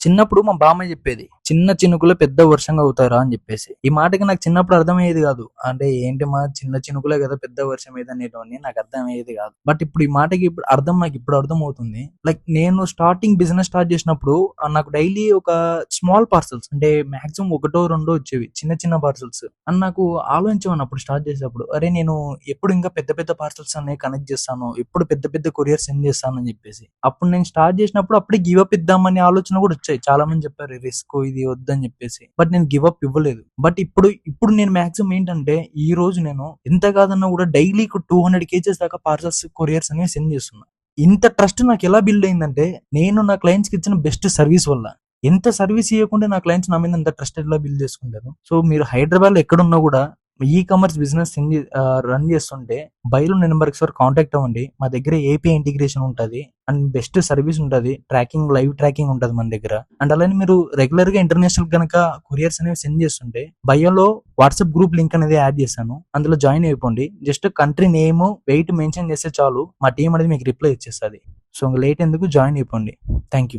చిన్నప్పుడు మా బామ్మ చెప్పేది, చిన్న చినుకులు పెద్ద వర్షంగా అవుతారా అని చెప్పేసి. ఈ మాటకి నాకు చిన్నప్పుడు అర్థమయ్యేది కాదు. అంటే ఏంటి మా చిన్న చినుకులే కదా పెద్ద వర్షం ఏది అనేటివన్నీ నాకు అర్థమయ్యేది కాదు. బట్ ఇప్పుడు ఈ మాటకి ఇప్పుడు అర్థం నాకు ఇప్పుడు అర్థం అవుతుంది. లైక్ నేను స్టార్టింగ్ బిజినెస్ స్టార్ట్ చేసినప్పుడు నాకు డైలీ ఒక స్మాల్ పార్సల్స్ అంటే మాక్సిమం ఒకటో రెండో వచ్చేవి, చిన్న చిన్న పార్సల్స్ అని నాకు ఆలోచించేవాను అప్పుడు స్టార్ట్ చేసేటప్పుడు. అరే నేను ఎప్పుడు ఇంకా పెద్ద పెద్ద పార్సల్స్ అనేవి కనెక్ట్ చేస్తాను, ఎప్పుడు పెద్ద పెద్ద కొరియర్ సెండ్ చేస్తాను అని చెప్పేసి. అప్పుడు నేను స్టార్ట్ చేసినప్పుడు అప్పుడే గివ్ అప్ ఇద్దామనే ఆలోచన కూడా వచ్చాయి. చాలా మంది చెప్పారు రిస్క్ ఇది వద్దని చెప్పేసి, బట్ నేను గివ్ అప్ ఇవ్వలేదు. బట్ ఇప్పుడు నేను మాక్సిమం ఏంటంటే ఈ రోజు నేను ఎంత కాదన్నా కూడా డైలీ 200 కేజెస్ దాకా పార్సల్స్ కొరియర్స్ అనేవి సెండ్ చేస్తున్నా. ఇంత ట్రస్ట్ నాకు ఎలా బిల్డ్ అయిందంటే నేను నా క్లయింట్స్ కి ఇచ్చిన బెస్ట్ సర్వీస్ వల్ల. ఎంత సర్వీస్ ఇవ్వకుండా నా క్లయింట్స్ నా మీద ఎంత ట్రస్ట్ ఎలా బిల్డ్ చేసుకుంటారు. సో మీరు హైదరాబాద్ లో ఎక్కడున్నా కూడా ఈ కామర్స్ బిజినెస్ రన్ చేస్తుంటే బయలు నెంబర్ ఒకసారి కాంటాక్ట్ అవ్వండి. మా దగ్గర ఏపీ ఇంటిగ్రేషన్ ఉంటుంది అండ్ బెస్ట్ సర్వీస్ ఉంటుంది, ట్రాకింగ్ లైవ్ ట్రాకింగ్ ఉంటుంది మన దగ్గర. అండ్ అలానే మీరు రెగ్యులర్ గా ఇంటర్నేషనల్ కనుక కొరియర్స్ అనేవి సెండ్ చేస్తుంటే బయోలో వాట్సాప్ గ్రూప్ లింక్ అనేది యాడ్ చేశాను, అందులో జాయిన్ అయిపోండి. Just country name weight mention చేస్తే చాలు, మా టీం అనేది మీకు రిప్లై ఇచ్చేస్తుంది. సో లేట్ ఎందుకు, జాయిన్ అయిపోండి. Thank you.